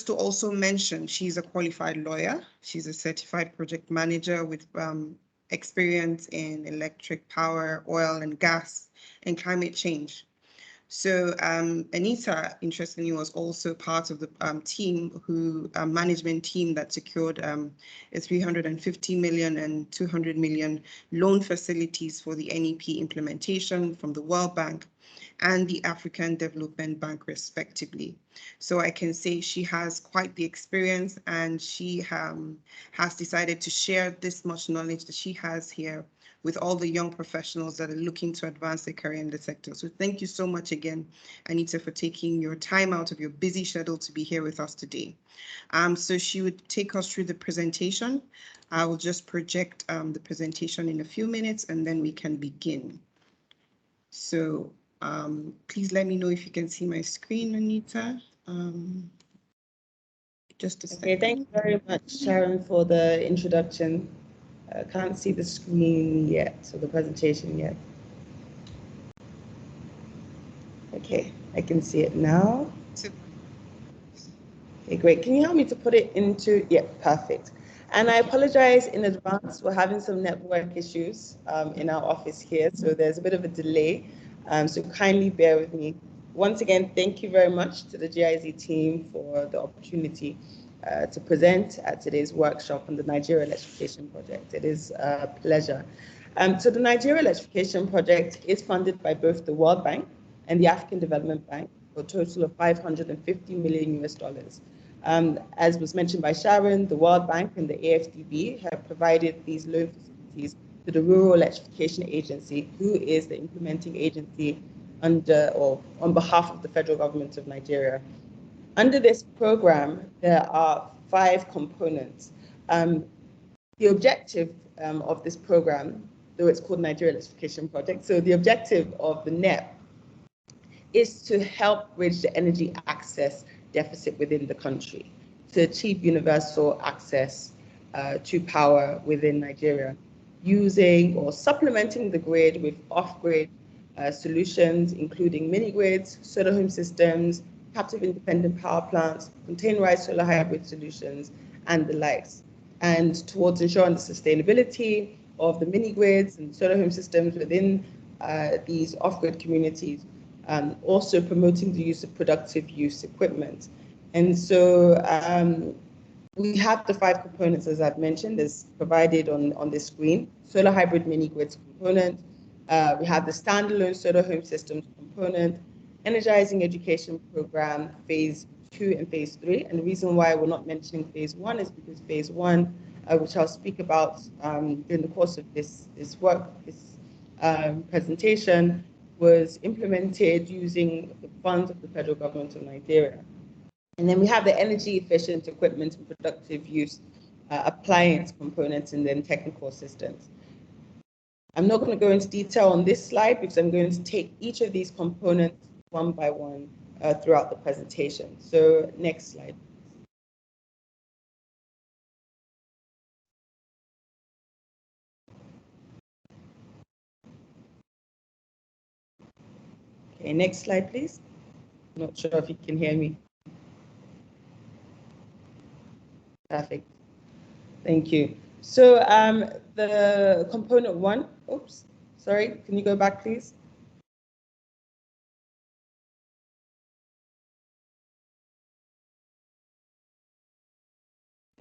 just to also mention, she's a qualified lawyer. She's a certified project manager with experience in electric power, oil and gas, and climate change. So Anita, interestingly, was also part of the management team that secured a 350 million and 200 million loan facilities for the NEP implementation from the World Bank and the African Development Bank, respectively. So I can say she has quite the experience, and she has decided to share this much knowledge that she has here with all the young professionals that are looking to advance their career in the sector. So thank you so much again, Anita, for taking your time out of your busy schedule to be here with us today. So she would take us through the presentation. I will just project the presentation in a few minutes, and then we can begin. So please let me know if you can see my screen, Anita. Just a second. Okay, thank you very much, Sharon, for the introduction. I can't see the screen yet, so the presentation yet. Okay, I can see it now. Okay, great. Can you help me to put it into, yeah, perfect. And I apologize in advance. We're having some network issues in our office here, so there's a bit of a delay. So kindly bear with me. Once again, thank you very much to the GIZ team for the opportunity to present at today's workshop on the Nigeria Electrification Project. It is a pleasure. So the Nigeria Electrification Project is funded by both the World Bank and the African Development Bank for a total of $550 million US. As was mentioned by Sharon, the World Bank and the AFDB have provided these loan facilities to the Rural Electrification Agency, who is the implementing agency under or on behalf of the federal government of Nigeria. Under this program, there are 5 components. The objective of this program, though it's called Nigeria Electrification Project, so the objective of the NEP is to help bridge the energy access deficit within the country, to achieve universal access to power within Nigeria, using or supplementing the grid with off-grid solutions, including mini-grids, solar home systems, captive independent power plants, containerized solar hybrid solutions, and the likes, and towards ensuring the sustainability of the mini-grids and solar home systems within these off-grid communities, also promoting the use of productive use equipment. And so we have the 5 components, as I've mentioned, as provided on this screen. Solar hybrid mini-grids component, we have the standalone solar home systems component, Energizing Education Program, Phase 2 and Phase 3. And the reason why we're not mentioning Phase 1 is because Phase 1, which I'll speak about during the course of this presentation, was implemented using the funds of the federal government of Nigeria. And then we have the energy efficient equipment and productive use appliance components, and then technical assistance. I'm not going to go into detail on this slide because I'm going to take each of these components one by one throughout the presentation. So next slide. Okay, next slide, please. I'm not sure if you can hear me. Perfect. Thank you. So the component 1, oops, sorry, can you go back, please?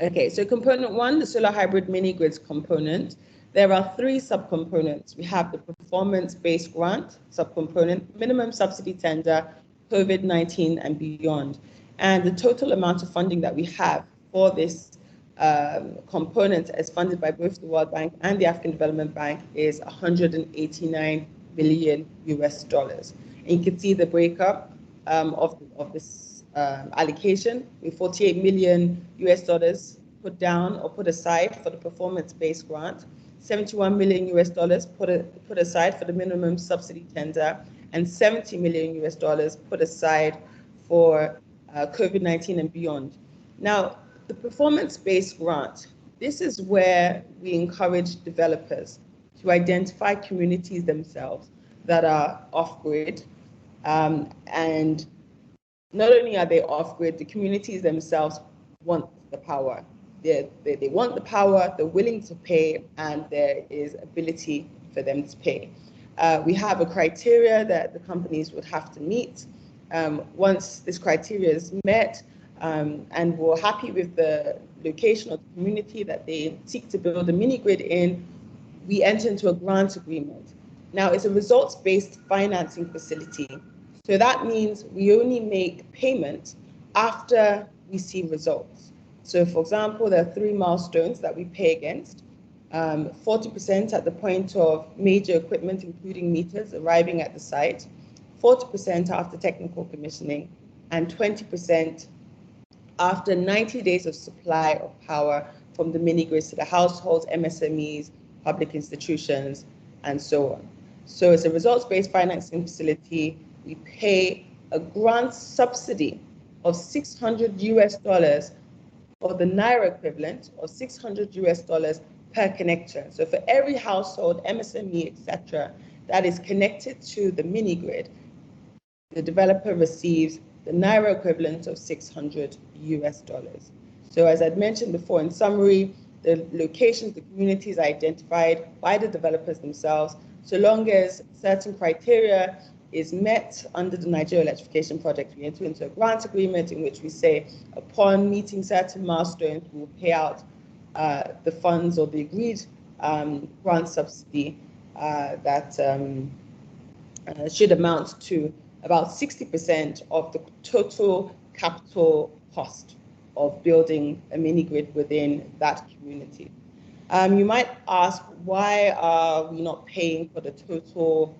Okay, so component 1, the solar hybrid mini grids component. There are 3 subcomponents. We have the performance-based grant subcomponent, minimum subsidy tender, COVID-19 and beyond. And the total amount of funding that we have for this component, as funded by both the World Bank and the African Development Bank, is $189 billion US. And you can see the breakup of this allocation, with $48 million US put down or put aside for the performance-based grant, $71 million US put aside for the minimum subsidy tender, and $70 million US put aside for COVID-19 and beyond. Now, the performance-based grant, this is where we encourage developers to identify communities themselves that are off-grid and not only are they off-grid, the communities themselves want the power. They want the power, they're willing to pay, and there is ability for them to pay. We have a criteria that the companies would have to meet. Once this criteria is met, and we're happy with the location of the community that they seek to build a mini grid in, we enter into a grant agreement. Now, it's a results-based financing facility. So that means we only make payment after we see results. So for example, there are 3 milestones that we pay against. 40% at the point of major equipment, including meters, arriving at the site, 40% after technical commissioning, and 20% after 90 days of supply of power from the mini grids to the households, MSMEs, public institutions, and so on. So it's a results-based financing facility. We pay a grant subsidy of $600 or the Naira equivalent of $600 per connection. So for every household, MSME, etc., that is connected to the mini grid, the developer receives the Naira equivalent of $600. So as I'd mentioned before, in summary, the locations, the communities are identified by the developers themselves, so long as certain criteria is met under the Nigerian Electrification project. We enter into a grant agreement in which we say, upon meeting certain milestones, we will pay out the funds or the agreed grant subsidy that should amount to about 60% of the total capital cost of building a mini grid within that community. You might ask, why are we not paying for the total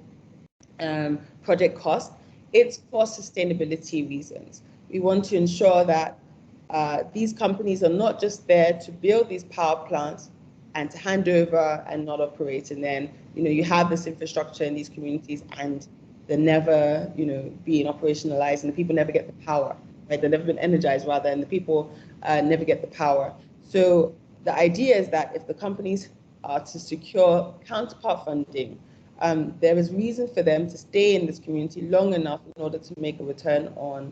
project cost? It's for sustainability reasons. We want to ensure that these companies are not just there to build these power plants and to hand over and not operate, and then you have this infrastructure in these communities and they're never being operationalized, and the people never get the power, right? They've never been energized, rather, and the people never get the power. So the idea is that if the companies are to secure counterpart funding, there is reason for them to stay in this community long enough in order to make a return on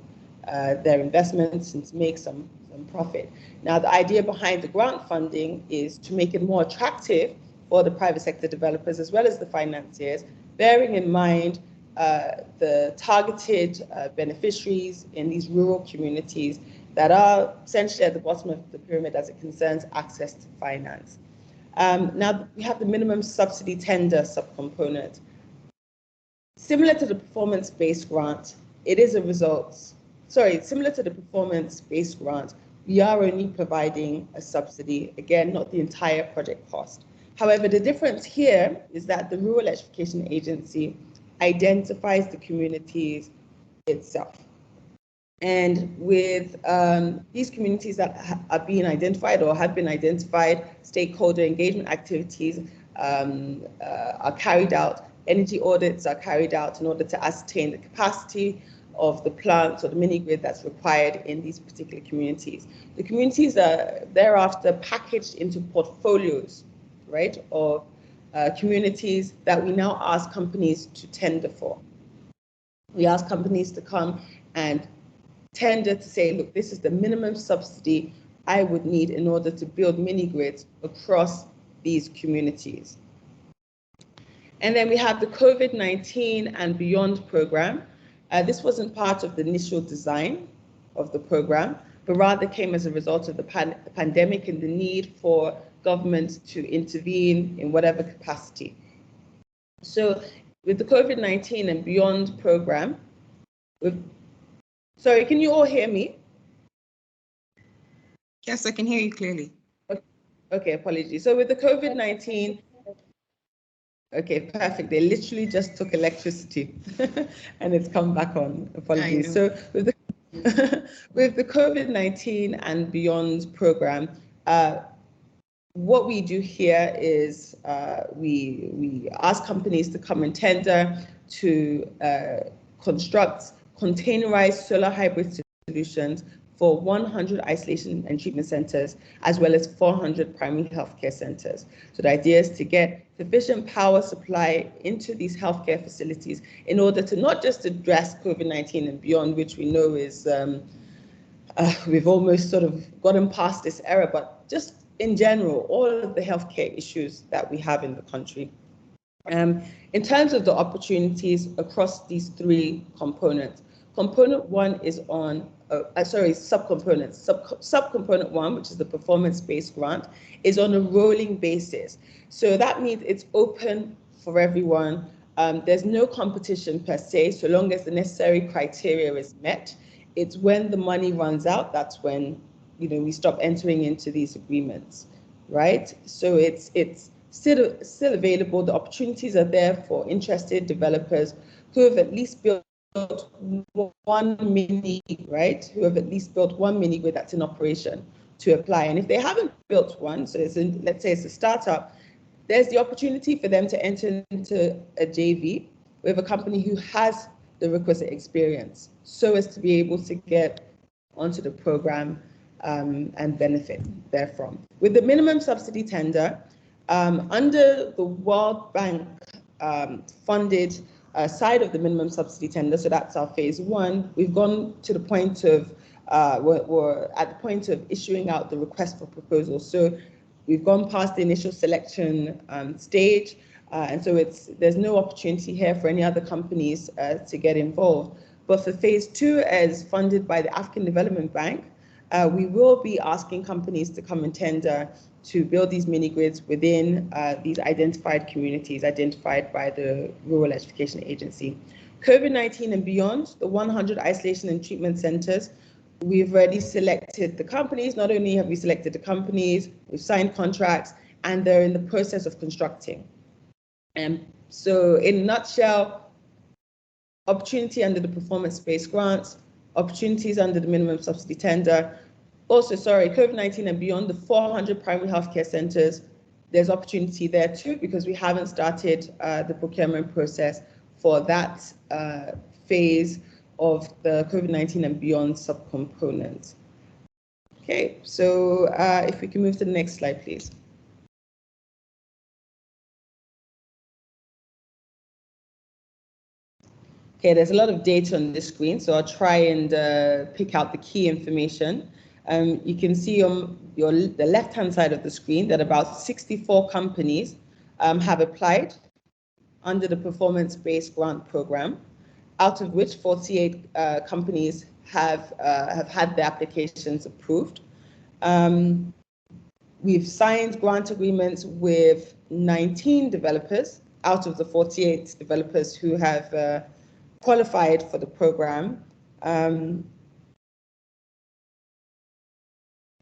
their investments and to make some profit. Now, the idea behind the grant funding is to make it more attractive for the private sector developers as well as the financiers, bearing in mind the targeted beneficiaries in these rural communities that are essentially at the bottom of the pyramid as it concerns access to finance. Now, we have the minimum subsidy tender subcomponent. Similar to the performance-based grant, it is similar to the performance-based grant, we are only providing a subsidy, again, not the entire project cost. However, the difference here is that the Rural Electrification Agency identifies the communities itself. And with these communities that are being identified or have been identified, stakeholder engagement activities are carried out, energy audits are carried out in order to ascertain the capacity of the plants or the mini grid that's required in these particular communities. The communities are thereafter packaged into portfolios, right, of communities that we now ask companies to tender for. We ask companies to come and tender to say, look, this is the minimum subsidy I would need in order to build mini grids across these communities. And then we have the COVID-19 and Beyond program. This wasn't part of the initial design of the program, but rather came as a result of the pandemic and the need for government to intervene in whatever capacity. So with the COVID-19 and Beyond program, sorry, can you all hear me? Yes, I can hear you clearly. Okay, apologies. So with the COVID-19, okay, perfect. They literally just took electricity and it's come back on. Apologies. So with the COVID-19 and Beyond program, what we do here is we ask companies to come and tender to construct containerized solar hybrid solutions for 100 isolation and treatment centers, as well as 400 primary healthcare centers. So the idea is to get sufficient power supply into these healthcare facilities in order to not just address COVID-19 and beyond, which we know is, we've almost sort of gotten past this era, but just in general, all of the healthcare issues that we have in the country. In terms of the opportunities across these three components, component one is on, subcomponents. Subcomponent one, which is the performance-based grant, is on a rolling basis. So that means it's open for everyone. There's no competition per se, so long as the necessary criteria is met. It's when the money runs out, that's when we stop entering into these agreements, right? So it's still available. The opportunities are there for interested developers who have at least built one mini, right? Who have at least built one mini grid that's in operation to apply. And if they haven't built one, so let's say it's a startup, there's the opportunity for them to enter into a JV with a company who has the requisite experience, so as to be able to get onto the program and benefit therefrom. With the minimum subsidy tender, under the World Bank funded side of the minimum subsidy tender, so that's our phase one, we've gone to the point of, we're at the point of issuing out the request for proposals. So we've gone past the initial selection stage, and so there's no opportunity here for any other companies to get involved. But for phase two, as funded by the African Development Bank, we will be asking companies to come and tender to build these mini grids within these identified communities identified by the Rural Electrification Agency. COVID-19 and beyond, the 100 isolation and treatment centers, we've already selected the companies. Not only have we selected the companies, we've signed contracts, and they're in the process of constructing. So in a nutshell, opportunity under the performance-based grants, opportunities under the minimum subsidy tender. Also, COVID-19 and beyond, the 400 primary healthcare centers, there's opportunity there too, because we haven't started the procurement process for that phase of the COVID-19 and beyond subcomponent. Okay, so if we can move to the next slide, please. Okay, there's a lot of data on this screen, so I'll try and pick out the key information. You can see on the left-hand side of the screen that about 64 companies have applied under the performance-based grant program, out of which 48 companies have had their applications approved. We've signed grant agreements with 19 developers out of the 48 developers who have qualified for the program.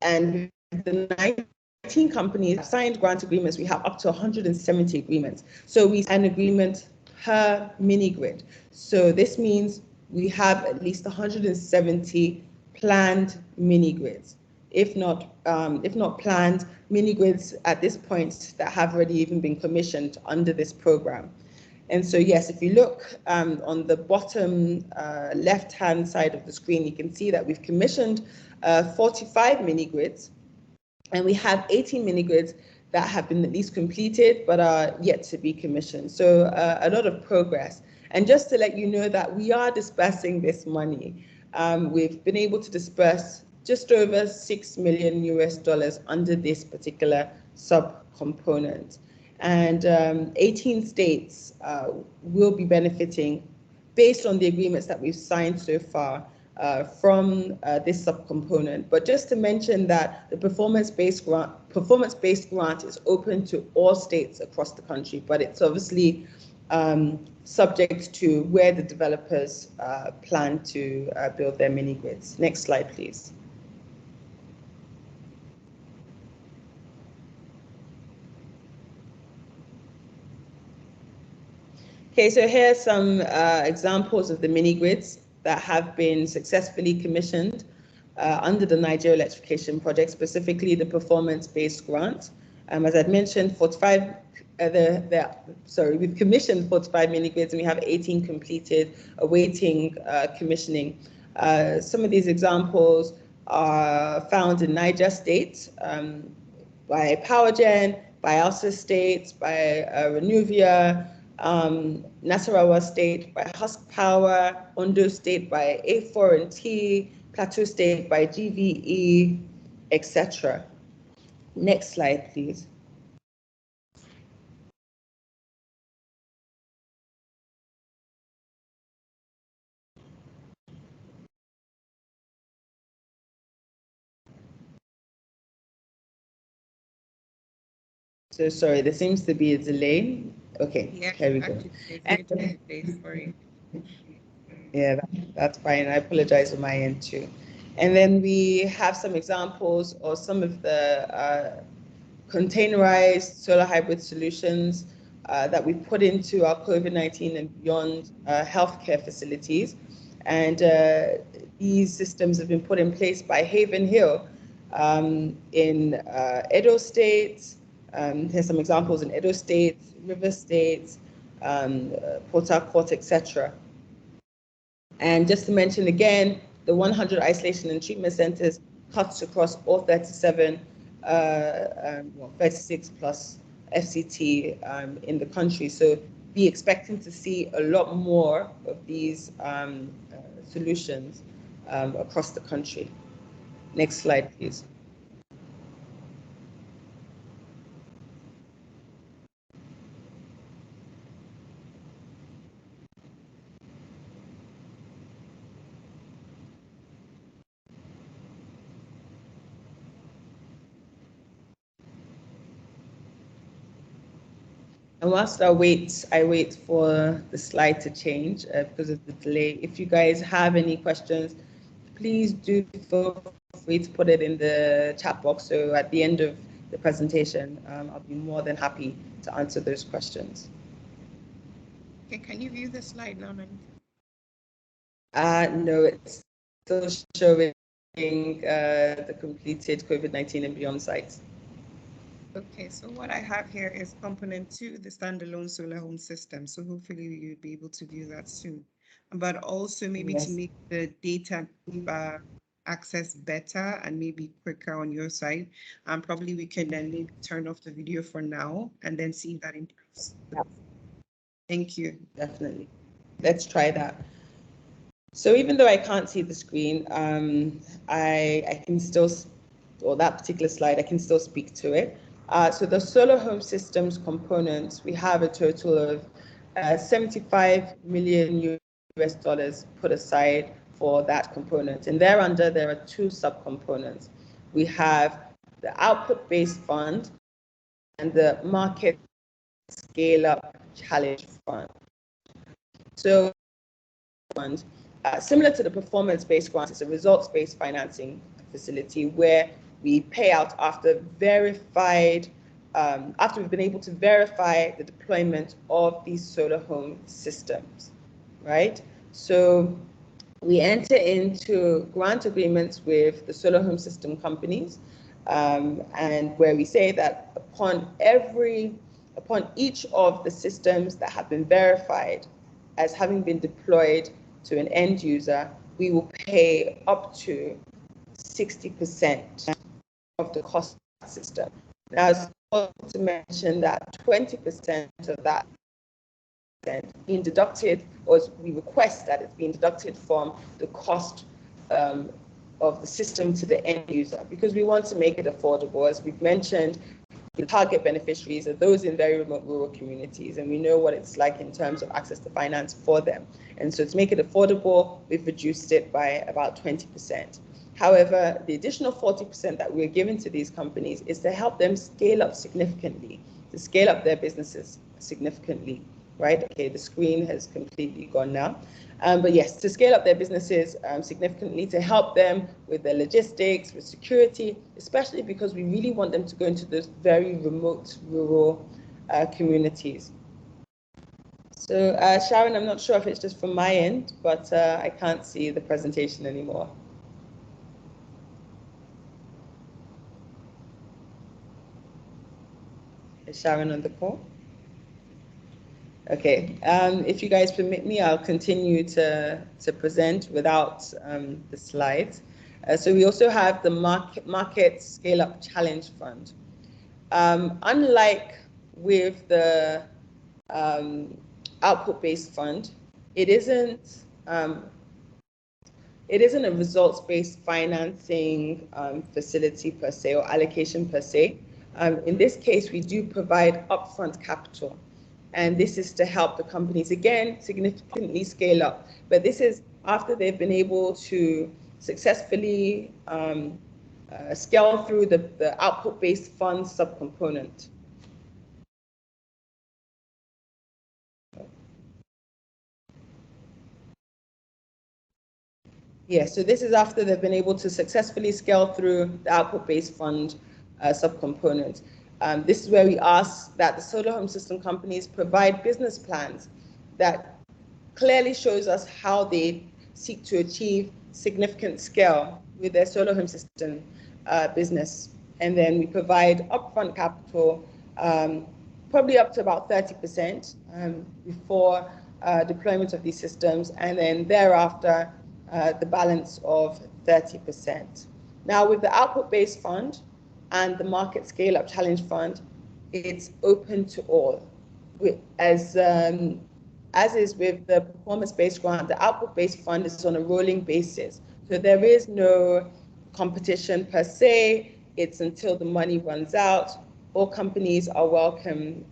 And the 19 companies have signed grant agreements. We have up to 170 agreements. So we have an agreement per mini grid. So this means we have at least 170 planned mini grids. If not planned, mini grids at this point that have already even been commissioned under this program. And so, yes, if you look on the bottom left-hand side of the screen, you can see that we've commissioned 45 mini grids, and we have 18 mini grids that have been at least completed but are yet to be commissioned. So a lot of progress. And just to let you know that we are dispersing this money. We've been able to disperse just over $6 million under this particular subcomponent. And 18 states will be benefiting based on the agreements that we've signed so far from this subcomponent. But just to mention that the performance-based grant is open to all states across the country, but it's obviously subject to where the developers plan to build their mini grids. Next slide, please. Okay, so here are some examples of the mini grids that have been successfully commissioned under the Nigerian Electrification project, specifically the performance-based grant. As I'd mentioned, we've commissioned 45 mini grids and we have 18 completed, awaiting commissioning. Some of these examples are found in Niger State by Powergen, by Alsa State, by Renewable, Nasarawa State by Husk Power, Ondo State by A4&T, Plateau State by GVE, etc. Next slide, please. So sorry, there seems to be a delay. Okay, Yeah, here we go. Sorry. Yeah, that's fine. I apologize on my end too. And then we have some examples of some of the containerized solar hybrid solutions that we put into our COVID-19 and beyond healthcare facilities. And these systems have been put in place by Haven Hill in Edo State. Here's some examples in Edo State, River State, Port Harcourt, etc. And just to mention again, the 100 isolation and treatment centers cuts across all 37, 36 plus FCT in the country. So be expecting to see a lot more of these solutions across the country. Next slide, please. And whilst I wait for the slide to change because of the delay. If you guys have any questions, please do feel free to put it in the chat box. So at the end of the presentation, I'll be more than happy to answer those questions. Okay, can you view the slide now, Nani? No, it's still showing the completed COVID-19 and beyond sites. Okay, so what I have here is component 2, the standalone solar home system. So hopefully you'll be able to view that soon. But also maybe to make the data access better and maybe quicker on your side, probably we can then maybe turn off the video for now and then see if that improves. Yeah. Thank you. Definitely. Let's try that. So even though I can't see the screen, I can still, or that particular slide, I can still speak to it. So the solar home systems components, we have a total of 75 million US dollars put aside for that component. And thereunder, there are two subcomponents. We have the output-based fund and the market scale-up challenge fund. So similar to the performance-based grant, it's a results-based financing facility where we pay out after after we've been able to verify the deployment of these solar home systems, right? So we enter into grant agreements with the solar home system companies, and where we say that upon each of the systems that have been verified as having been deployed to an end user, we will pay up to 60% of the cost of the system. Now, it's important to mention that 20% of that being deducted, or we request that it's being deducted from the cost of the system to the end user, because we want to make it affordable. As we've mentioned, the target beneficiaries are those in very remote rural communities, and we know what it's like in terms of access to finance for them. And so to make it affordable, we've reduced it by about 20%. However, the additional 40% that we're giving to these companies is to help them scale up significantly, to scale up their businesses significantly, right? Okay, the screen has completely gone now. But yes, to scale up their businesses significantly, to help them with their logistics, with security, especially because we really want them to go into those very remote rural communities. So Sharon, I'm not sure if it's just from my end, but I can't see the presentation anymore. Is Sharon on the call? Okay, if you guys permit me, I'll continue to present without the slides. So we also have the Market Scale-Up Challenge Fund. Unlike with the output-based fund, it isn't a results-based financing facility per se or allocation per se. In this case, we do provide upfront capital, and this is to help the companies, again, significantly scale up. But this is after they've been able to successfully scale through the output-based fund subcomponent. Yeah, so this is after they've been able to successfully scale through the output-based fund subcomponent. This is where we ask that the solar home system companies provide business plans that clearly shows us how they seek to achieve significant scale with their solar home system business. And then we provide upfront capital, probably up to about 30% before deployment of these systems, and then thereafter, the balance of 30%. Now, with the output-based fund and the Market Scale-Up Challenge Fund, it's open to all. As is with the performance-based grant, the output-based fund is on a rolling basis. So there is no competition per se. It's until the money runs out. All companies are welcome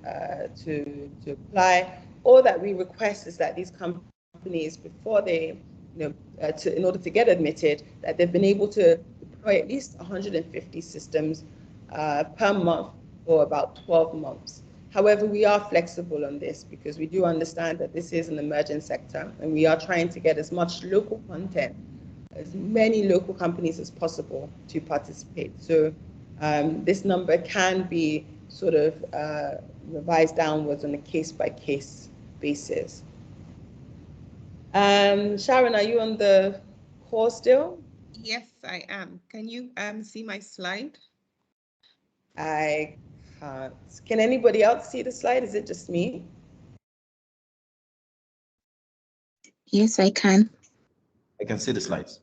to apply. All that we request is that these companies, before they in order to get admitted, that they've been able to deploy at least 150 systems per month for about 12 months. However, we are flexible on this because we do understand that this is an emerging sector, and we are trying to get as much local content, as many local companies as possible to participate. So this number can be sort of revised downwards on a case-by-case basis. Sharon, are you on the call still? Yes, I am. Can you see my slide? I can't. Can anybody else see the slide? Is it just me? Yes, I can. I can see the slides.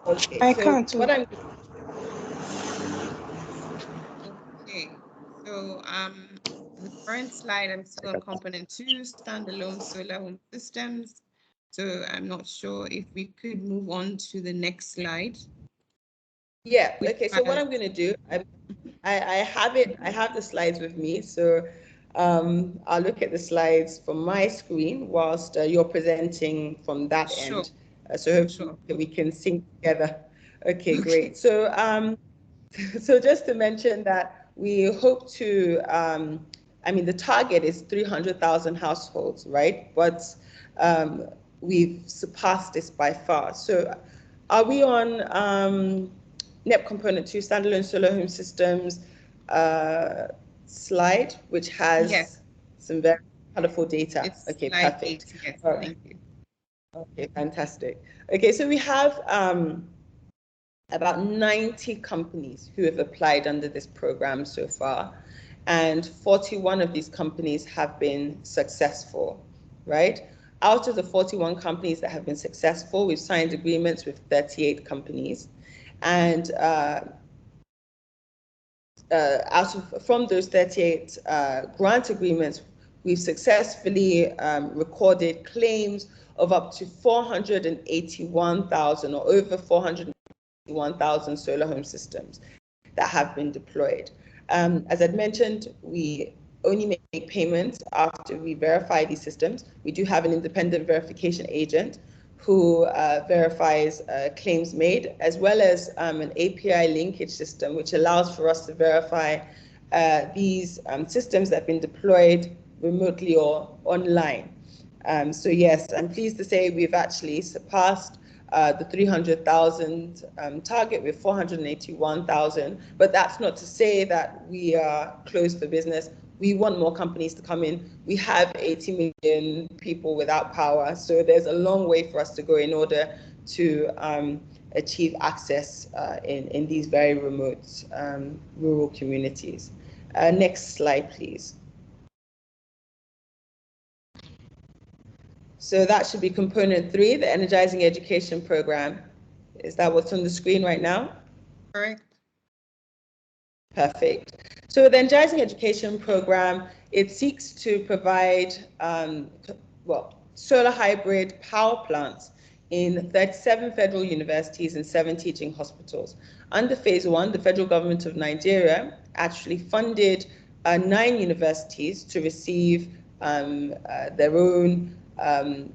Okay, I so can't too. what I'm Okay, so the current slide, I'm still on component 2, standalone solar home systems. So I'm not sure if we could move on to the next slide. Yeah, okay, so what I'm going to do, I have the slides with me, so I'll look at the slides from my screen whilst you're presenting from that end. So hopefully we can sync together. Okay, great. So, so just to mention that we hope to, I mean, the target is 300,000 households, right? But we've surpassed this by far. So are we on NEP component 2, standalone solar home systems slide, which has some very colorful data? It's okay, slide perfect. 8, yes, right. Thank you. Okay, fantastic. Okay, so we have about 90 companies who have applied under this program so far, and 41 of these companies have been successful, right? Out of the 41 companies that have been successful, we've signed agreements with 38 companies, and from those 38 grant agreements, we've successfully recorded claims of up to 481,000 or over 481,000 solar home systems that have been deployed. As I'd mentioned, we only make payments after we verify these systems. We do have an independent verification agent who verifies claims made, as well as an API linkage system, which allows for us to verify these systems that have been deployed remotely or online. So yes, I'm pleased to say we've actually surpassed the 300,000 target with 481,000, but that's not to say that we are closed for business. We want more companies to come in. We have 80 million people without power, so there's a long way for us to go in order to achieve access in these very remote rural communities. Next slide, please. So that should be component 3, the Energizing Education Program. Is that what's on the screen right now? Correct. Perfect. So the Energizing Education Programme, it seeks to provide, solar hybrid power plants in 37 federal universities and 7 teaching hospitals. Under phase 1, the federal government of Nigeria actually funded 9 universities to receive their own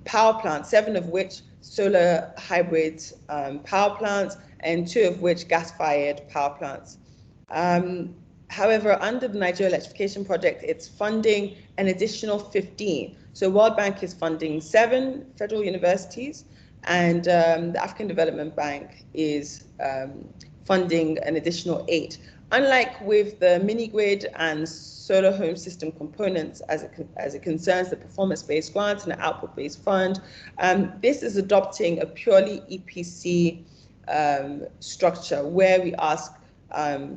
power plants, 7 of which solar hybrid power plants and 2 of which gas-fired power plants. However, under the Nigeria Electrification project, it's funding an additional 15. So World Bank is funding 7 federal universities, and the African Development Bank is funding an additional 8. Unlike with the mini-grid and solar home system components, as it concerns the performance-based grant and the output-based fund, this is adopting a purely EPC structure where we ask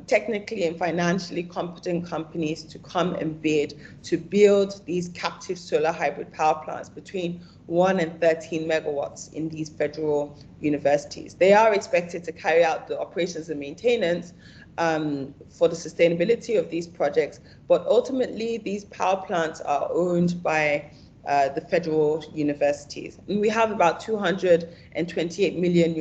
technically and financially competent companies to come and bid to build these captive solar hybrid power plants between 1 and 13 megawatts in these federal universities. They are expected to carry out the operations and maintenance for the sustainability of these projects, but ultimately these power plants are owned by the federal universities. And we have about $228 million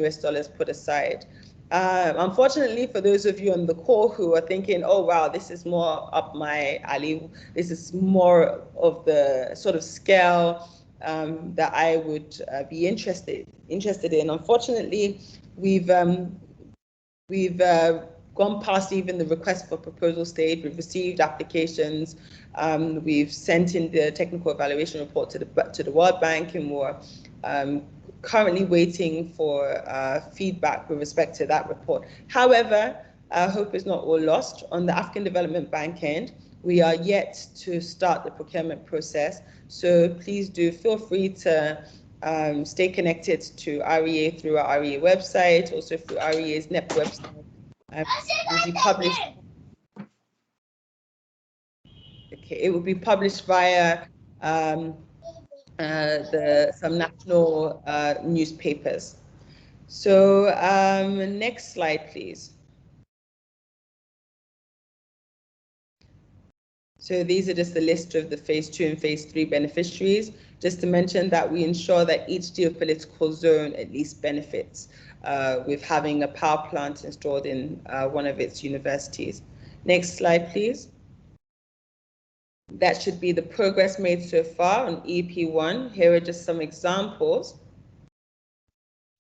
put aside. Unfortunately, for those of you on the call who are thinking, oh, wow, this is more up my alley, this is more of the sort of scale that I would be interested in. Unfortunately, we've gone past even the request for proposal stage. We've received applications. We've sent in the technical evaluation report to the World Bank, and we're currently waiting for feedback with respect to that report. However, hope is not all lost. On the African Development Bank end, we are yet to start the procurement process. So please do feel free to stay connected to REEA through our REEA website, also through REEA's NEP website. It will be published via some national newspapers. So next slide, please. So these are just the list of the phase 2 and phase 3 beneficiaries. Just to mention that we ensure that each geopolitical zone at least benefits with having a power plant installed in one of its universities. Next slide, please. That should be the progress made so far on EP1. Here are just some examples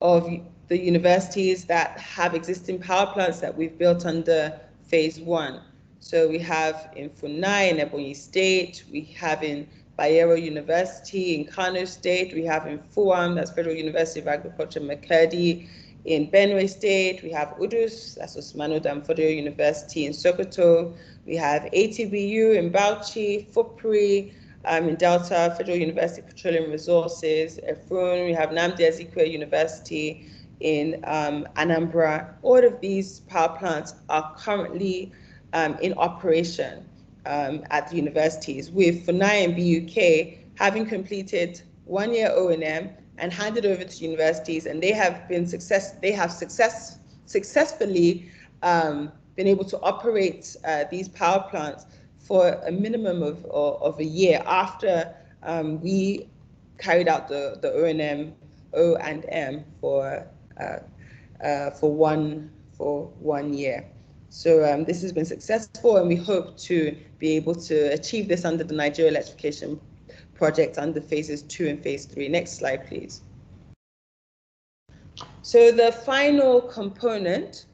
of the universities that have existing power plants that we've built under phase 1. So we have in Funai in Ebonyi State, we have in Bayero University in Kano State, we have in Fuam, that's Federal University of Agriculture, Makurdi. In Benue State, we have UDUS, that's Usmanu Danfodio University in Sokoto. We have ATBU in Bauchi, FUPRI in Delta, Federal University of Petroleum Resources, Efrun. We have Nnamdi Azikiwe University in Anambra. All of these power plants are currently in operation at the universities, with Funai and BUK having completed 1-year O&M and handed over to universities, and they have successfully been able to operate these power plants for a minimum of a year after we carried out the O&M for 1 year. So this has been successful, and we hope to be able to achieve this under the Nigeria Electrification project under phases 2 and phase 3. Next slide, please. So the final component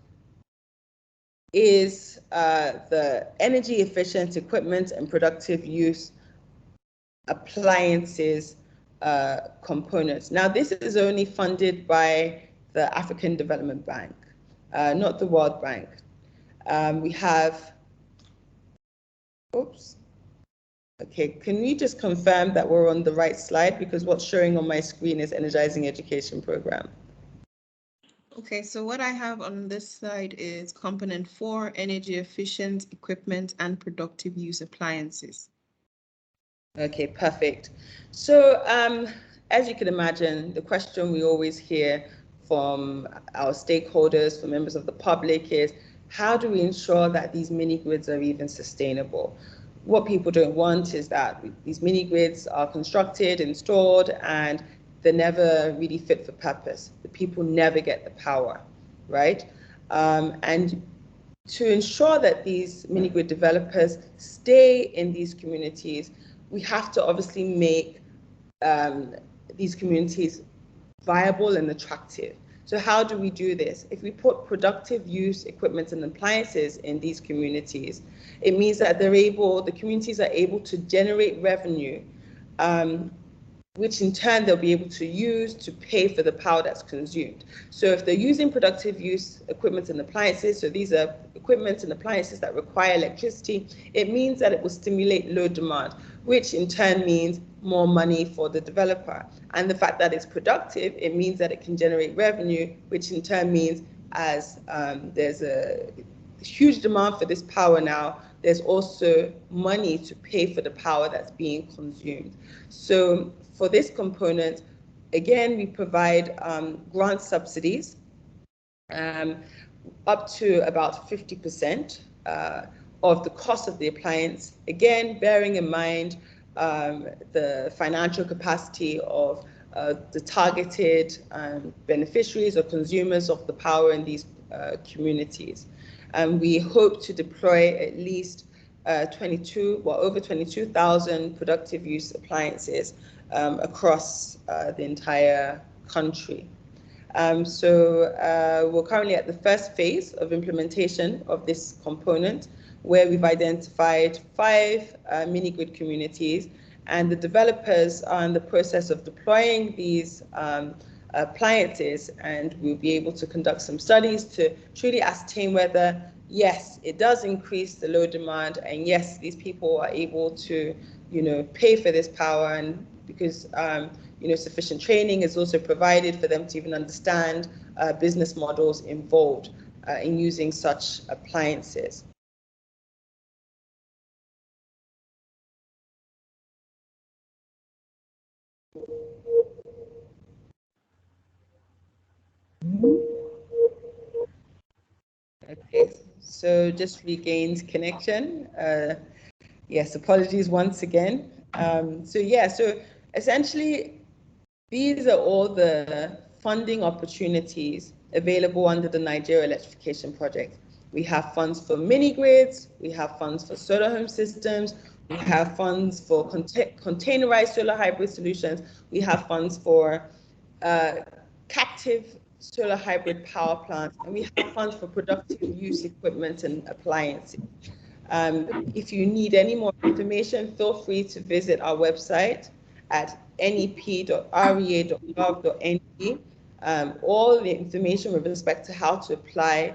is the energy efficient equipment and productive use appliances components. Now, this is only funded by the African Development Bank, not the World Bank. We have, oops. Okay, can we just confirm that we're on the right slide? Because what's showing on my screen is Energizing Education Programme. Okay, so what I have on this slide is component 4, energy efficient equipment and productive use appliances. Okay, perfect. So as you can imagine, the question we always hear from our stakeholders, from members of the public is, how do we ensure that these mini grids are even sustainable? What people don't want is that these mini grids are constructed, installed, and they're never really fit for purpose. The people never get the power, right? And to ensure that these mini grid developers stay in these communities, we have to obviously make these communities viable and attractive. So how do we do this? If we put productive use equipment and appliances in these communities, it means that the communities are able to generate revenue, which in turn they'll be able to use to pay for the power that's consumed. So if they're using productive use equipment and appliances, so these are equipment and appliances that require electricity, it means that it will stimulate load demand, which in turn means more money for the developer. And the fact that it's productive, it means that it can generate revenue, which in turn means as there's a huge demand for this power now, there's also money to pay for the power that's being consumed. So for this component, again, we provide grant subsidies up to about 50% of the cost of the appliance, again, bearing in mind the financial capacity of the targeted beneficiaries or consumers of the power in these communities. And we hope to deploy at least over 22,000 productive use appliances across the entire country. So we're currently at the first phase of implementation of this component, where we've identified 5 mini-grid communities, and the developers are in the process of deploying these appliances, and we'll be able to conduct some studies to truly ascertain whether, yes, it does increase the load demand, and yes, these people are able to, pay for this power, and because sufficient training is also provided for them to even understand business models involved in using such appliances. Okay, so just regained connection. Yes, apologies once again. So essentially, these are all the funding opportunities available under the Nigeria Electrification Project. We have funds for mini grids, we have funds for solar home systems, we have funds for containerized solar hybrid solutions, we have funds for captive solar hybrid power plants, and we have funds for productive use equipment and appliances. If you need any more information, feel free to visit our website at nep.rea.gov.ng. All the information with respect to how to apply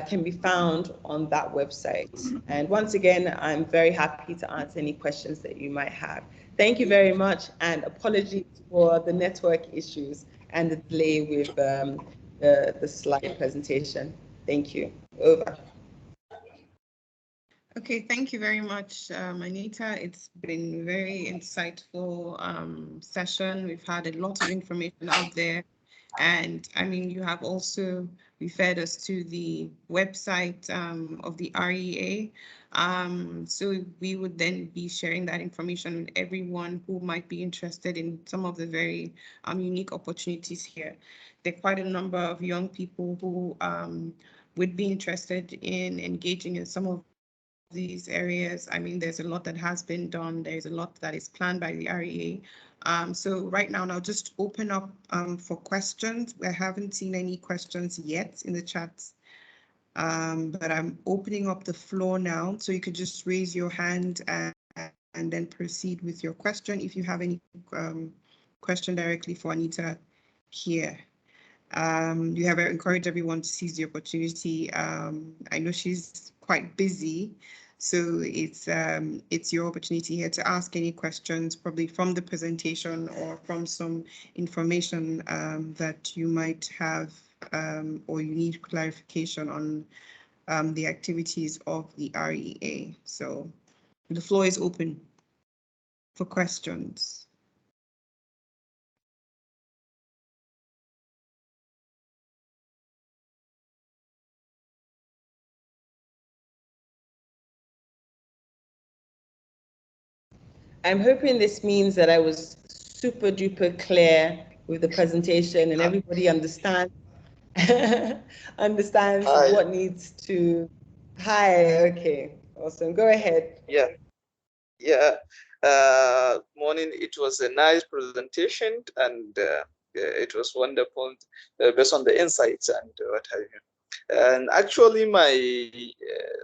can be found on that website. And once again, I'm very happy to answer any questions that you might have. Thank you very much, and apologies for the network issues and the delay with the slide presentation. Thank you. Over. Okay, thank you very much, Anita. It's been a very insightful session. We've had a lot of information out there. And I mean, you have also referred us to the website of the REEA. So we would then be sharing that information with everyone who might be interested in some of the very unique opportunities here. There are quite a number of young people who would be interested in engaging in some of these areas. I mean, there's a lot that has been done. There's a lot that is planned by the REEA. So right now, I'll just open up for questions. I haven't seen any questions yet in the chats, but I'm opening up the floor now. So you could just raise your hand and then proceed with your question if you have any question directly for Anita here. You have encouraged everyone to seize the opportunity. I know she's quite busy, so it's your opportunity here to ask any questions, probably from the presentation or from some information that you might have or you need clarification on the activities of the REEA. So the floor is open for questions. I'm hoping this means that I was super duper clear with the presentation and everybody understands Hi. what needs to. Hi, okay, awesome. Go ahead. Yeah. Morning. It was a nice presentation, and it was wonderful based on the insights and what have you. And actually, my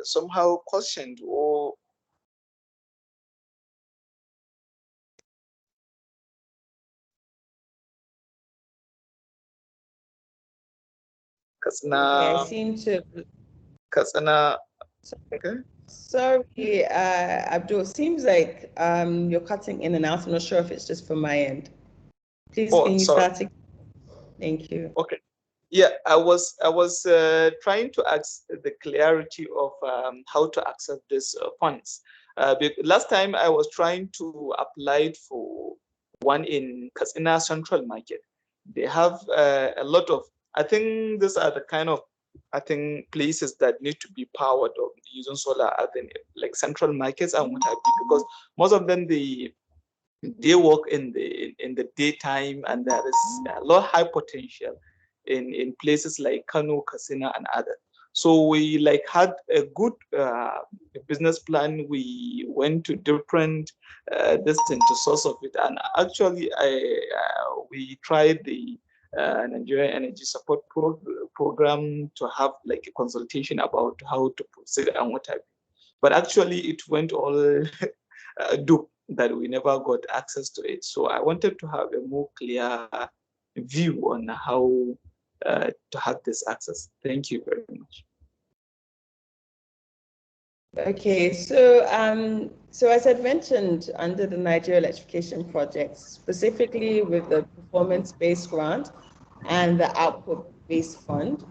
somehow questioned or Okay, I seem to. Kasana. Okay. Sorry, Abdul. Seems like you're cutting in and out. I'm not sure if it's just from my end. Please, can you Sorry. start again? Thank you. Okay. Yeah, I was trying to ask the clarity of how to access these funds. Last time I was trying to apply for one in Katsina Central Market. They have a lot of, I think these are the kind of, places that need to be powered or using solar, like central markets and what have you, because most of them, they work in the daytime, and there is a lot high potential in places like Kano, Kasina, and others. So we had a good business plan. We went to different distance to source of it, and actually we tried the Nigerian Energy Support Programme to have a consultation about how to proceed and what have you. But actually it went all duped, that we never got access to it. So I wanted to have a more clear view on how to have this access. Thank you very much. Okay, so as I mentioned, under the Nigeria Electrification project, specifically with the performance-based grant and the output-based fund,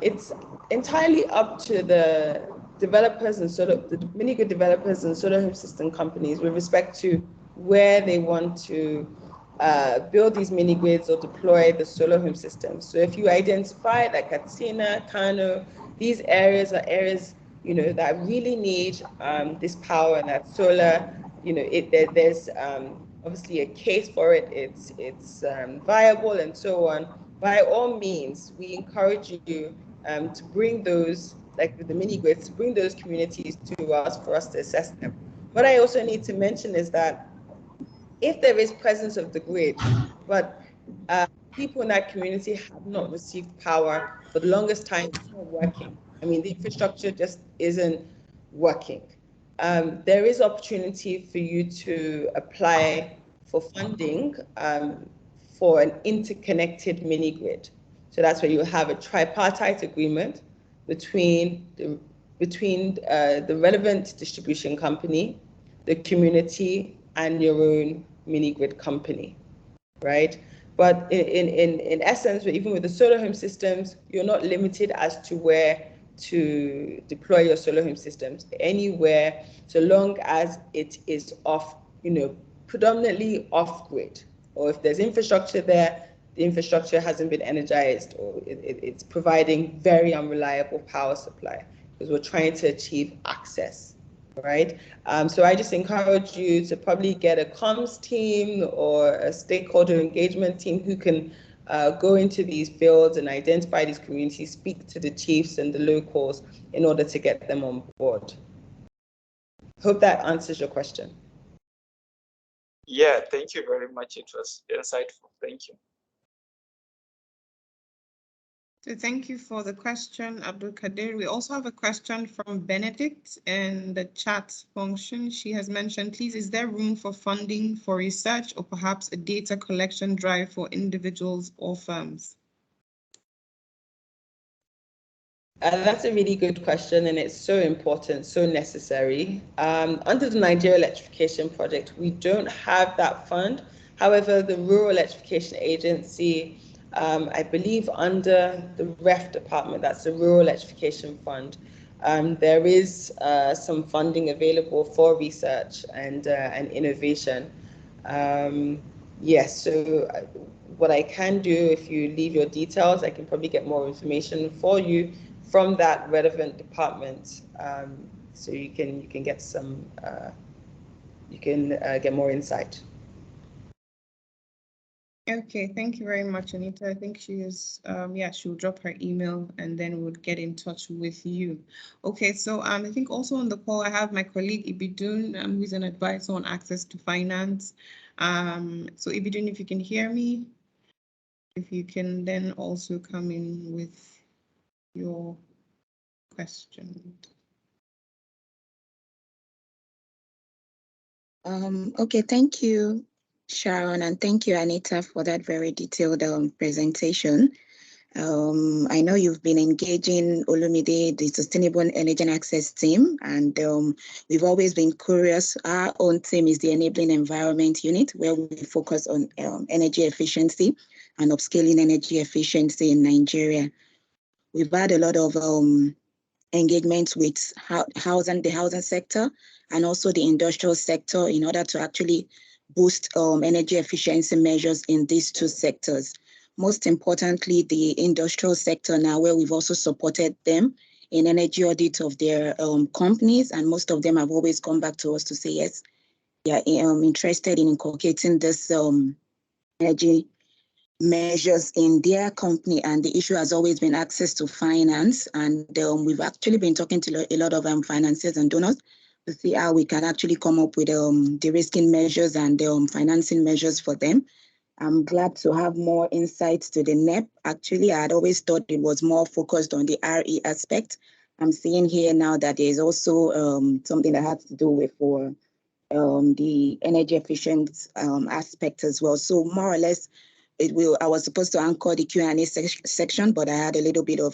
it's entirely up to the developers and the mini-grid developers and solar home system companies with respect to where they want to build these mini grids or deploy the solar home systems. So if you identify that Katsina, Kano, these areas are areas that really need this power and that solar, there's obviously a case for it. It's viable and so on. By all means, we encourage you to bring those, like with the mini grids, to bring those communities to us for us to assess them. What I also need to mention is that if there is presence of the grid, but people in that community have not received power for the longest time, it's not working. I mean, the infrastructure just isn't working. There is opportunity for you to apply for funding for an interconnected mini grid. So that's where you have a tripartite agreement between the relevant distribution company, the community, and your own mini grid company, right? But in essence, even with the solar home systems, you're not limited as to where to deploy your solar home systems, anywhere, so long as it is off, predominantly off grid. Or if there's infrastructure there, the infrastructure hasn't been energized, or it's providing very unreliable power supply, because we're trying to achieve access, right? So I just encourage you to probably get a comms team or a stakeholder engagement team who can go into these fields and identify these communities, speak to the chiefs and the locals in order to get them on board. Hope that answers your question. Yeah, thank you very much. It was insightful. Thank you. So thank you for the question, Abdul Kadir. We also have a question from Benedict in the chat function. She has mentioned, please, is there room for funding for research or perhaps a data collection drive for individuals or firms? That's a really good question, and it's so important, so necessary. Under the Nigeria Electrification project, we don't have that fund. However, the Rural Electrification Agency, I believe under the REF department, that's the Rural Electrification Fund, there is some funding available for research and innovation. Yes, so what I can do, if you leave your details, I can probably get more information for you from that relevant department, so you can get some you can get more insight. Okay, thank you very much, Anita. I think she is, yeah, she'll drop her email and then we'll get in touch with you. Okay, so I think also on the call, I have my colleague Ibidun, who's an advisor on access to finance. So Ibidun, if you can hear me, if you can then also come in with your question. Okay, thank you, Sharon, and thank you, Anita, for that very detailed presentation. I know you've been engaging Olumide, the Sustainable Energy and Access team, and we've always been curious. Our own team is the Enabling Environment Unit, where we focus on energy efficiency and upscaling energy efficiency in Nigeria. We've had a lot of engagements with the housing sector and also the industrial sector in order to actually boost energy efficiency measures in these two sectors. Most importantly, the industrial sector now, where we've also supported them in energy audit of their companies, and most of them have always come back to us to say, yes, they are interested in inculcating this energy measures in their company, and the issue has always been access to finance. And we've actually been talking to a lot of financiers and donors to see how we can actually come up with de-risking measures and financing measures for them. I'm glad to have more insights to the NEP. Actually, I had always thought it was more focused on the RE aspect. I'm seeing here now that there's also something that has to do with for the energy efficient aspect as well. So more or less, I was supposed to anchor the Q&A section, but I had a little bit of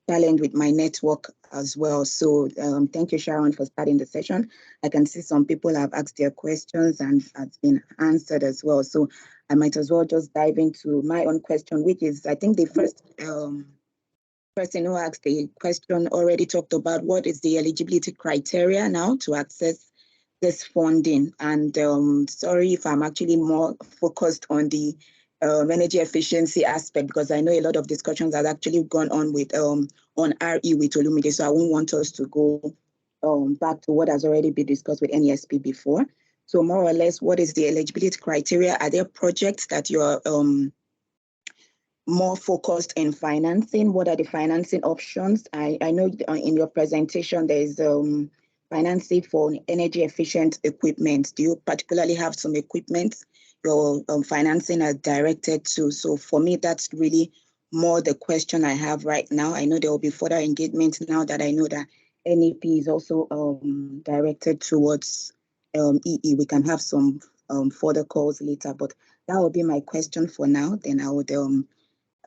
challenge with my network as well. So thank you, Sharon, for starting the session. I can see some people have asked their questions and has been answered as well. So I might as well just dive into my own question, which is, I think the first person who asked the question already talked about what is the eligibility criteria now to access this funding. And sorry if I'm actually more focused on the energy efficiency aspect, because I know a lot of discussions have actually gone on with on RE with Olumide, so I won't want us to go back to what has already been discussed with NESP before. So more or less, what is the eligibility criteria? Are there projects that you're more focused in financing? What are the financing options? I know in your presentation there's financing for energy efficient equipment. Do you particularly have some equipment your financing are directed to? So for me, that's really more the question I have right now. I know there will be further engagement now that I know that NEP is also directed towards EE. We can have some further calls later, but that will be my question for now. Then I would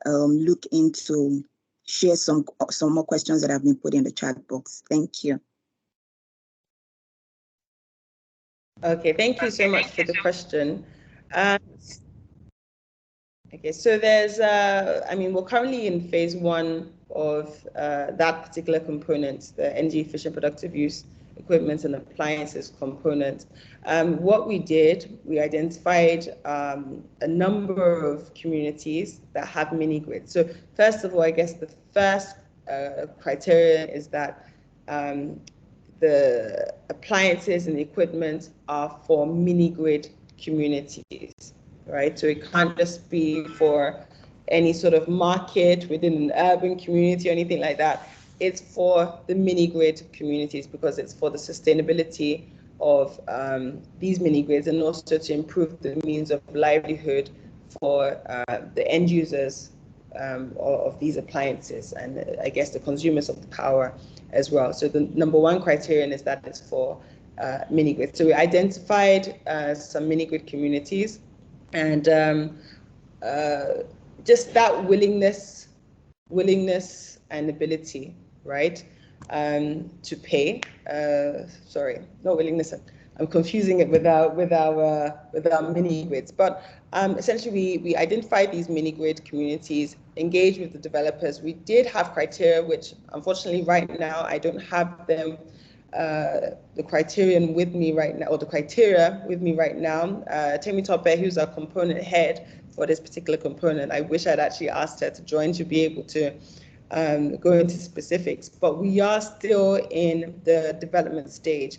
look into share some more questions that have been put in the chat box. Thank you. Okay, thank you so much for the question. Okay, so there's, I mean, we're currently in phase one of that particular component, the energy efficient productive use equipment and appliances component. What we did, we identified a number of communities that have mini grids. So first of all, I guess the first criteria is that the appliances and equipment are for mini grid communities, right? So it can't just be for any sort of market within an urban community or anything like that. It's for the mini grid communities because it's for the sustainability of these mini grids and also to improve the means of livelihood for the end users of these appliances and I guess the consumers of the power as well. So the number one criterion is that it's for mini grid. So we identified some mini grid communities and just that willingness and ability, right, to pay. Sorry, not willingness. I'm confusing it with our mini grids. But essentially, we identified these mini grid communities, engaged with the developers. We did have criteria, which unfortunately right now I don't have them. The criterion with me right now, or the criteria with me right now. Temi Tope, who's our component head for this particular component, I wish I'd actually asked her to join to be able to go into specifics, but we are still in the development stage.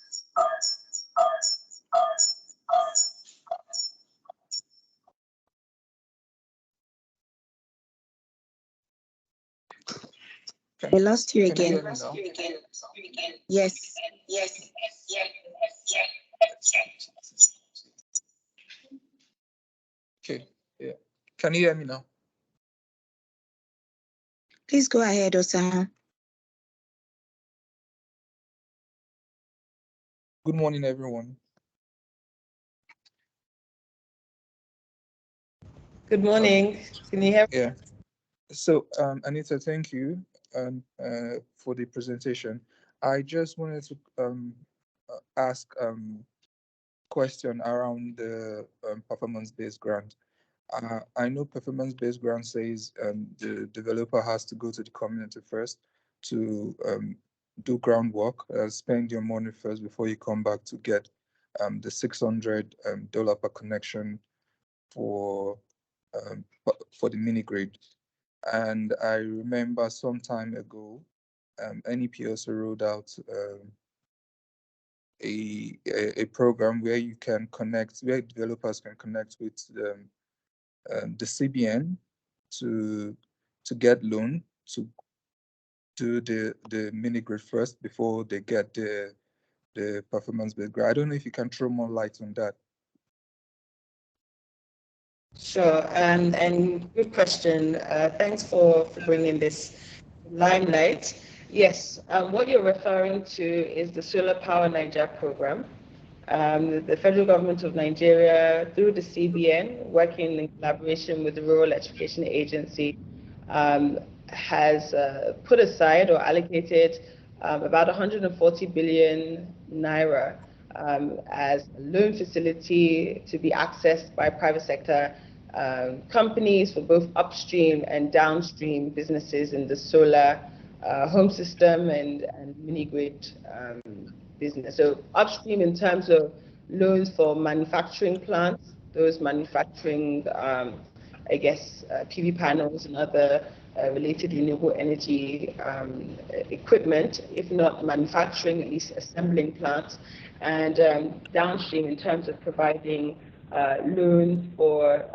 We lost you Can you again. hear me now? Yes. Okay, yeah. Can you hear me now? Please go ahead, Osama. Good morning, everyone. Good morning. Can you hear me? Yeah. So, Anita, thank you for the presentation. I just wanted to ask question around the performance-based grant. I know performance-based grant says the developer has to go to the community first to do groundwork, spend your money first before you come back to get the $600 per connection for the mini grid. And I remember some time ago, NEP also rolled out a program where you can connect, where developers can connect with the CBN to get loan to do the mini grid first before they get the performance-based grant. I don't know if you can throw more light on that. Sure, and good question. Thanks for bringing this limelight. Yes, what you're referring to is the Solar Power Niger program. The federal government of Nigeria, through the CBN, working in collaboration with the Rural Electrification Agency, has put aside or allocated about 140 billion naira as a loan facility to be accessed by private sector companies for both upstream and downstream businesses in the solar home system and mini grid business. So upstream in terms of loans for manufacturing plants, those manufacturing, I guess, PV panels and other related renewable energy equipment, if not manufacturing, at least assembling plants, and downstream in terms of providing loans for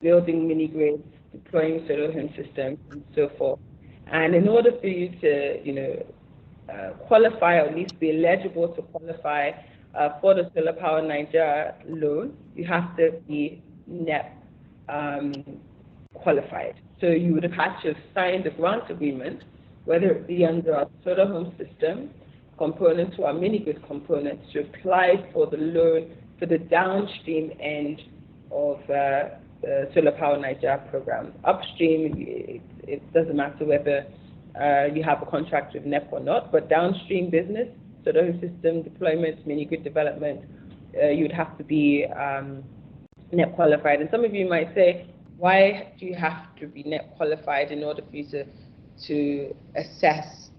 building mini grids, deploying solar home systems, and so forth. And in order for you to, qualify or at least be eligible to qualify for the Solar Power Niger loan, you have to be NEP qualified. So you would have had to have signed a grant agreement, whether it be under our solar home system component to our mini grid component, to apply for the loan for the downstream end of the Solar Power Niger program. Upstream, it doesn't matter whether you have a contract with NEP or not, but downstream business, solar home system deployment, mini grid development, you'd have to be NEP qualified. And some of you might say, why do you have to be NEP qualified in order for you to access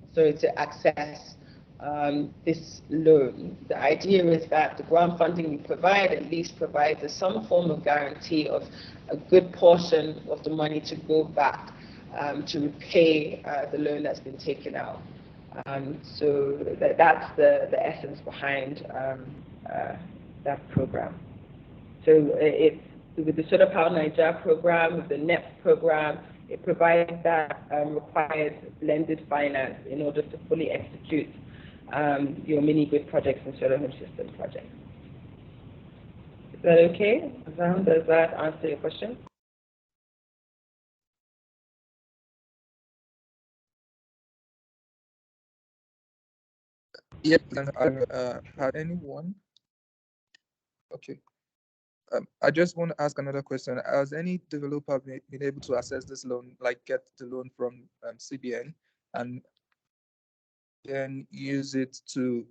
this loan? The idea is that the grant funding we provide at least provides some form of guarantee of a good portion of the money to go back to repay the loan that's been taken out. So that's the essence behind that program. So it's with the Solar Power Niger program, with the NEP program, it provides that required blended finance in order to fully execute your mini grid projects and solar home system projects. Is that okay? Azam, does that answer your question? Yep, and I had anyone? Okay. I just want to ask another question. Has any developer been able to access this loan, like get the loan from CBN and then use it to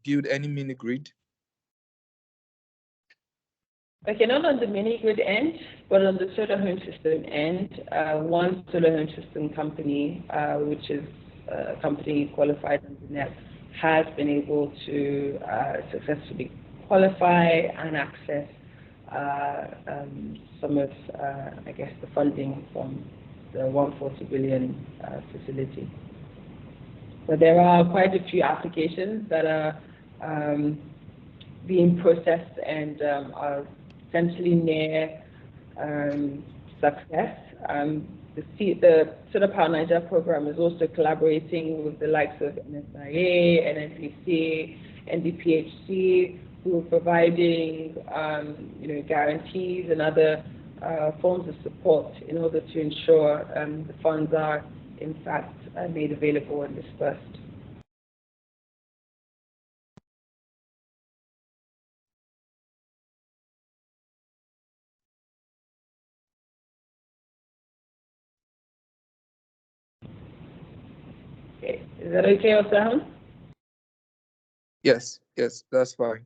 build any mini grid? Okay, not on the mini grid end, but on the solar home system end, one solar home system company, which is a company qualified under NEP, has been able to successfully qualify and access some of, I guess, the funding from the 140 billion facility. But there are quite a few applications that are being processed and are essentially near success. the Solar Power Niger program is also collaborating with the likes of NSIA, NNPC, NDPHC, who are providing guarantees and other forms of support in order to ensure the funds are in fact made available and dispersed. Okay, is that okay, Osam? Yes, that's fine.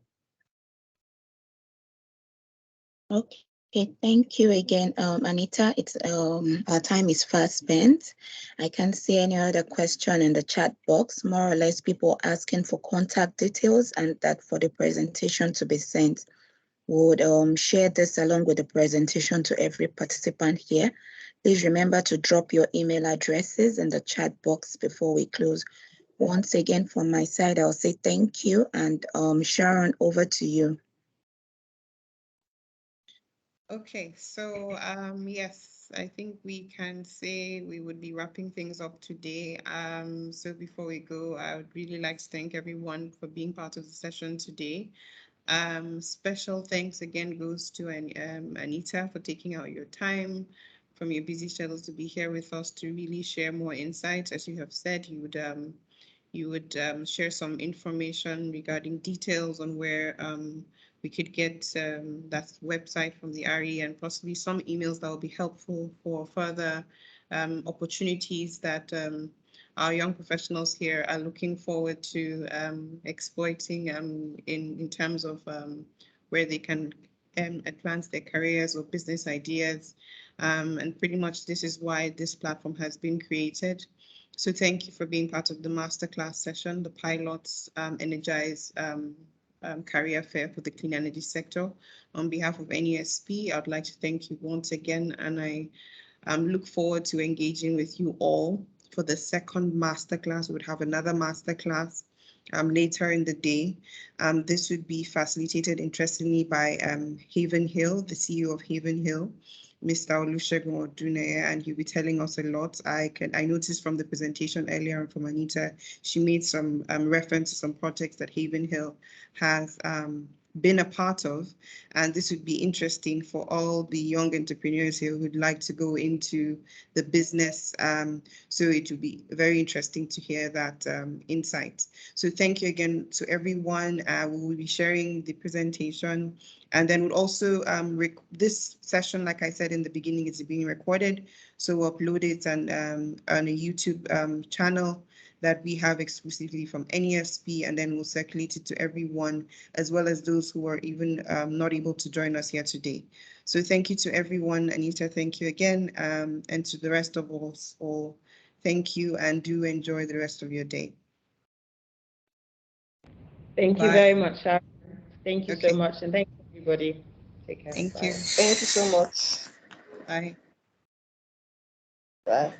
Okay, thank you again, Anita. It's our time is fast spent. I can't see any other question in the chat box. More or less, people asking for contact details and that for the presentation to be sent. Would share this along with the presentation to every participant here. Please remember to drop your email addresses in the chat box before we close. Once again, from my side, I'll say thank you, and Sharon, over to you. Okay, so yes, I think we can say we would be wrapping things up today. So before we go, I would really like to thank everyone for being part of the session today. Special thanks again goes to Anita for taking out your time from your busy schedules to be here with us to really share more insights. As you have said, you would share some information regarding details on where we could get that website from the RE and possibly some emails that will be helpful for further opportunities that our young professionals here are looking forward to exploiting in terms of where they can advance their careers or business ideas. And pretty much this is why this platform has been created. So thank you for being part of the masterclass session, the pilots Energize career fair for the clean energy sector. On behalf of NESP, I'd like to thank you once again, and I look forward to engaging with you all for the second masterclass. We would have another masterclass later in the day. This would be facilitated, interestingly, by Haven Hill, the CEO of Haven Hill, Mr. Olusegun Oduneye, and he'll be telling us a lot. I noticed from the presentation earlier from Anita, she made some reference to some projects that Haven Hill has been a part of, and this would be interesting for all the young entrepreneurs here who'd like to go into the business. So it would be very interesting to hear that insight. So thank you again to everyone. We will be sharing the presentation, and then we'll also this session, like I said in the beginning, is being recorded, so we'll upload it on a YouTube channel that we have exclusively from NESP, and then we'll circulate it to everyone, as well as those who are even not able to join us here today. So thank you to everyone. Anita, thank you again. And to the rest of us all, thank you, and do enjoy the rest of your day. Thank you very much, Sharon. Thank you so much, and thank you, everybody. Take care. Thank you. Thank you so much. Bye. Bye.